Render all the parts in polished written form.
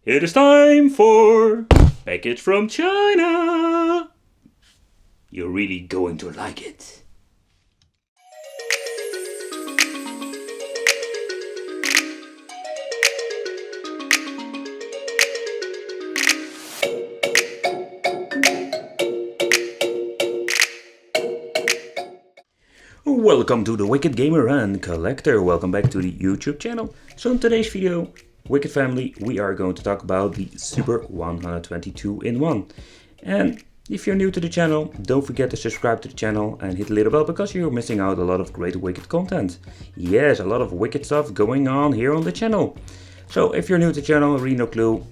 It is time for package from China. You're really going to like it. Welcome to the Wicked Gamer and Collector. Welcome back to the YouTube channel. So in today's video, Wicked Family, we are going to talk about the Super 122 in 1. And if you're new to the channel, don't forget to subscribe to the channel and hit the little bell because you're missing out a lot of great Wicked content. Yes, a lot of Wicked stuff going on here on the channel. So if you're new to the channel, really no clue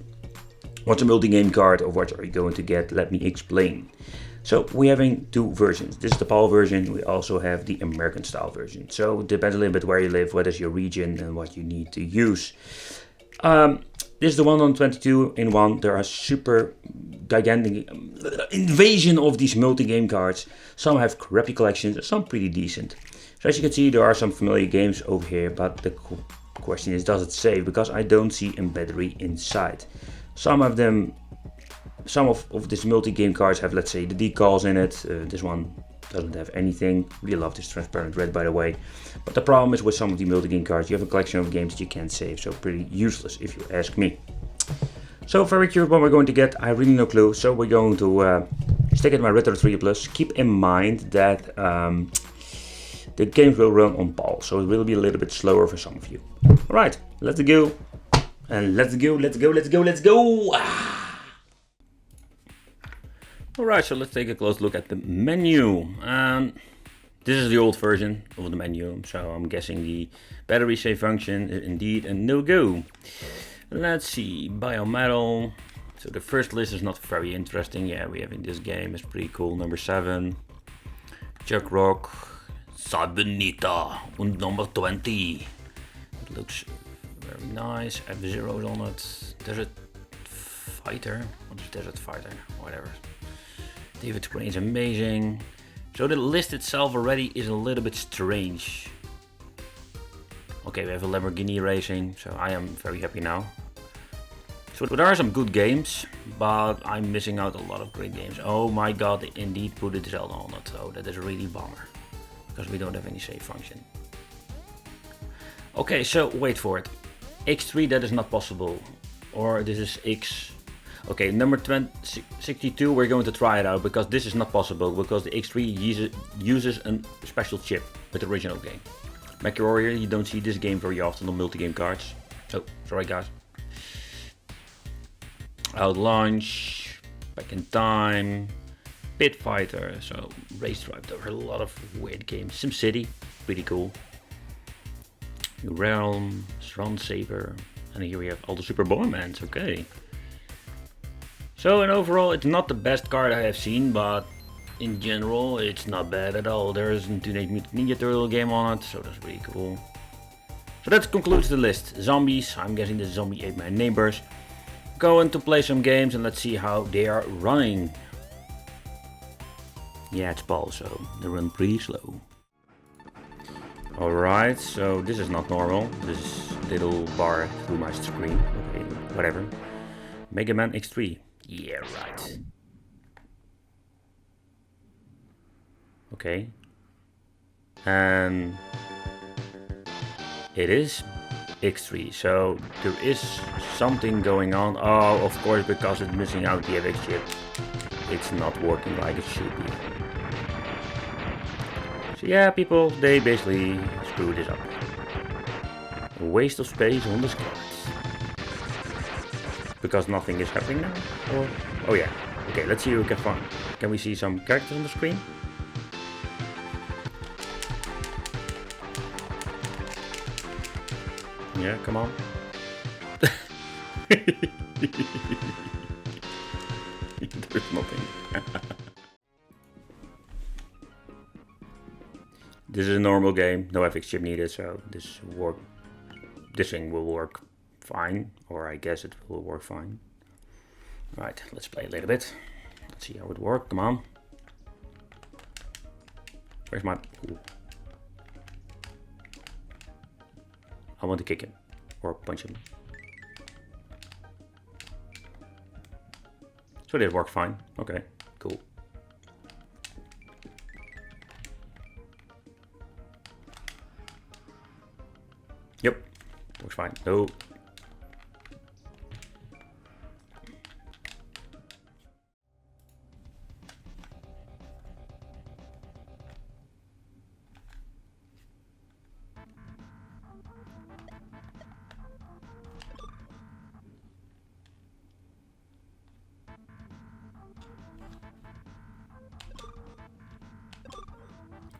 what's a multi-game card or what are you going to get, let me explain. So we're having two versions. This is the PAL version. We also have the American style version. So it depends a little bit where you live, what is your region and what you need to use. This is the 122 in 1. There are super gigantic invasion of these multi-game cards. Some have crappy collections, some pretty decent. So as you can see, there are some familiar games over here, but the question is, does it save? Because I don't see a battery inside. Some of these multi-game cards have, let's say, the decals in it. This one doesn't have anything. Really love this transparent red, by the way. But the problem is with some of the multi-game cards, you have a collection of games that you can't save. So pretty useless if you ask me. So very curious what we're going to get. I have really no clue. So we're going to stick at my Retro 3 Plus. Keep in mind that the games will run on PAL. So it will be a little bit slower for some of you. Alright, let's go. And let's go. Alright, so let's take a close look at the menu. This is the old version of the menu, so I'm guessing the battery save function is indeed a no-go. Let's see, Biometal. So the first list is not very interesting. Yeah, we have in this game, it's pretty cool. Number 7, Chuck Rock, Sabonita, and number 20. It looks very nice. F-Zero's on it. Desert Fighter. What is Desert Fighter? Whatever. David Crane is amazing. So the list itself already is a little bit strange. Okay, we have a Lamborghini Racing, so I am very happy now. So there are some good games, but I'm missing out a lot of great games. Oh my god, they indeed put a Zelda on it, so that is a really bummer. Because we don't have any save function. Okay, so wait for it. X3, that is not possible. Or this is X. Okay, number 62, we're going to try it out because this is not possible because the X3 uses a special chip with the original game. MechWarrior, you don't see this game very often on multi-game cards. Oh, sorry guys. Outlaunch, Back in Time, Pit Fighter, so Race Drive, there are a lot of weird games. SimCity, pretty cool. New Realm, Run Saber, and here we have all the Super Bombermans, okay. So in overall, it's not the best card I have seen, but in general, it's not bad at all. There is a Teenage Mutant Ninja Turtle game on it, so that's really cool. So that concludes the list. Zombies, I'm guessing the zombie ate my neighbors. Going to play some games and let's see how they are running. Yeah, it's PAL, so they run pretty slow. Alright, so this is not normal. This little bar through my screen. Okay, whatever. Mega Man X3. Yeah, right. Okay. And it is X3, so there is something going on. Oh, of course, because it's missing out the FX chip. It's not working like it should be. So yeah, people, they basically screw this up. A waste of space on the cards. Because nothing is happening now? Or, oh yeah. Okay, let's see who can find. Can we see some characters on the screen? Yeah, come on. There's nothing. This is a normal game, no FX chip needed, so this thing will work fine, or I guess it will work fine. Right, let's play a little bit. Let's see how it works. Come on. Where's my... Ooh. I want to kick him. Or punch him. So this worked fine. Okay, cool. Yep, works fine. No.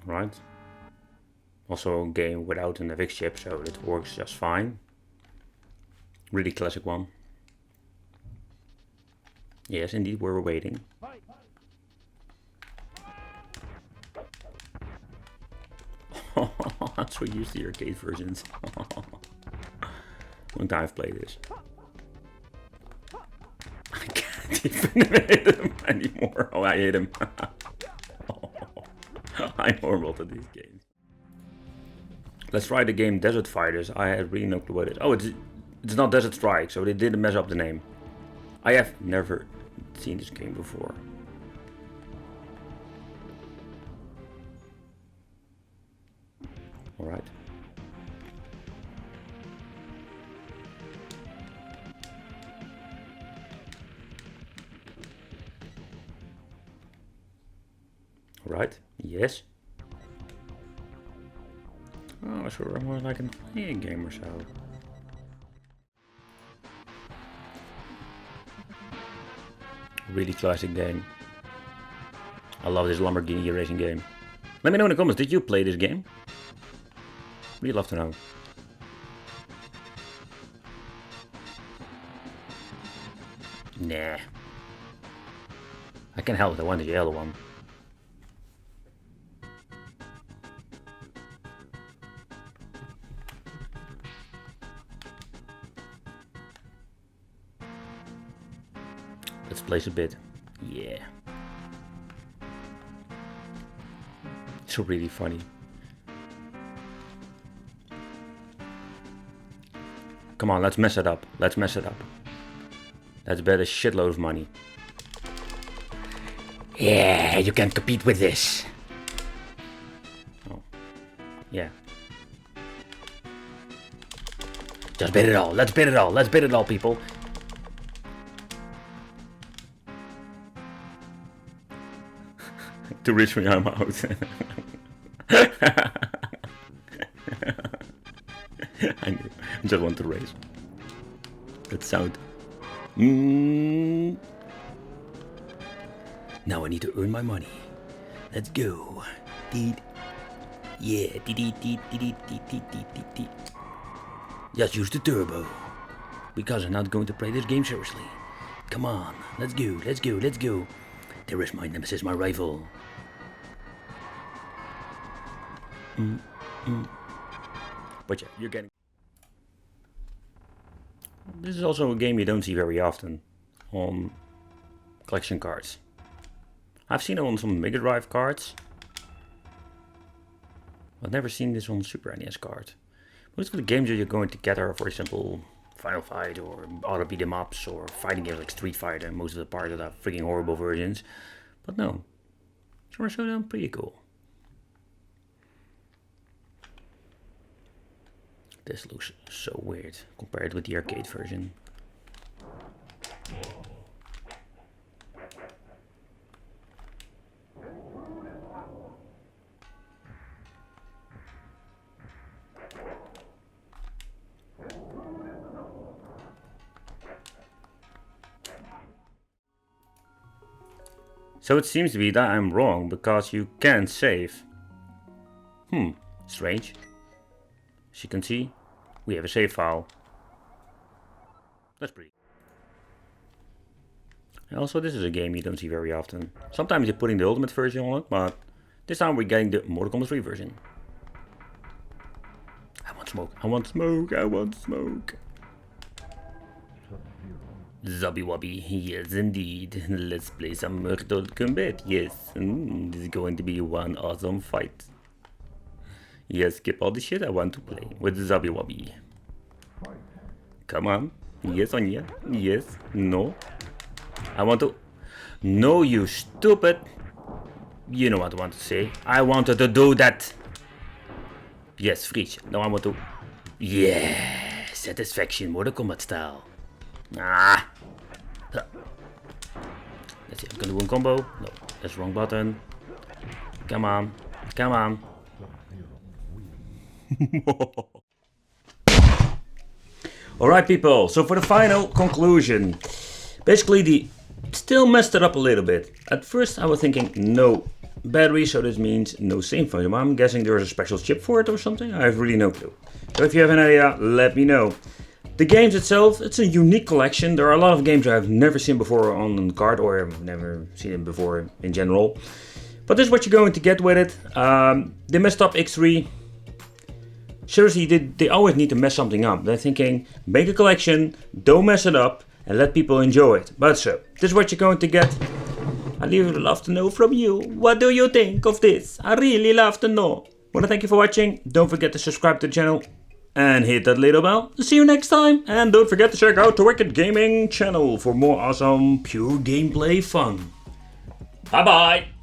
Right. Also a game without an FX chip, so it works just fine. Really classic one. Yes, indeed, we're waiting. I'm so used to the arcade versions. Long time I've played this. I can't even hit him anymore. Oh, I hit him. I'm horrible at these games. Let's try the game Desert Fighters. I had really no clue what it is. Oh, it's not Desert Strike, so they didn't mess up the name. I have never seen this game before. Alright. Alright, yes. Oh, sure, more like an playing game or so. Really classic game. I love this Lamborghini racing game. Let me know in the comments, did you play this game? We'd love to know. Nah. I can help, I want the yellow one. Let's place a bit. Yeah. It's really funny. Come on, let's mess it up. Let's mess it up. Let's bet a shitload of money. Yeah, you can't compete with this. Oh. Yeah. Just bet it all. Let's bet it all. Let's bet it all, people. Too rich for me, I'm out. I just want to race. That sound. Now I need to earn my money. Let's go. Deed. Yeah. Deed. Just use the turbo. Because I'm not going to play this game seriously. Come on. Let's go. Let's go. Let's go. There is my nemesis, my rival. But yeah, you're getting... This is also a game you don't see very often on collection cards. I've seen it on some Mega Drive cards. I've never seen this on Super NES card. Most of the games that you're going to get are, for example, Final Fight or other beat 'em ups or fighting games like Street Fighter. Most of the parts that have freaking horrible versions. But no, Summer Showdown pretty cool. This looks so weird compared with the arcade version. So it seems to be that I'm wrong because you can't save. Strange. As you can see, we have a save file. That's pretty. And also, this is a game you don't see very often. Sometimes you're putting the ultimate version on it, but this time we're getting the Mortal Kombat 3 version. I want smoke, I want smoke, I want smoke. Zobby Wobby, yes indeed. Let's play some Mortal Kombat, yes. This is going to be one awesome fight. Yes, skip all the shit I want to play with Zobby Wobby. Come on. Yes, Anya. Yes. No. I want to... No, you stupid. You know what I want to say. I wanted to do that. Yes, Fries. Now I want to... Yeah, satisfaction, Mortal Kombat style. Ah. Let's see, I'm gonna do one combo. No, that's the wrong button. Come on, come on. Alright people, so for the final conclusion. Basically the still messed it up a little bit. At first I was thinking no battery, so this means no save function. I'm guessing there's a special chip for it or something. I have really no clue. So if you have an idea, let me know. The games itself, it's a unique collection. There are a lot of games I've never seen before on the card, or I've never seen them before in general. But this is what you're going to get with it. They messed up X3. Seriously, they always need to mess something up. They're thinking, make a collection, don't mess it up, and let people enjoy it. But so, this is what you're going to get. I'd really love to know from you. What do you think of this? I really love to know. Wanna thank you for watching. Don't forget to subscribe to the channel and hit that little bell. See you next time. And don't forget to check out the Wicked Gaming channel for more awesome pure gameplay fun. Bye bye.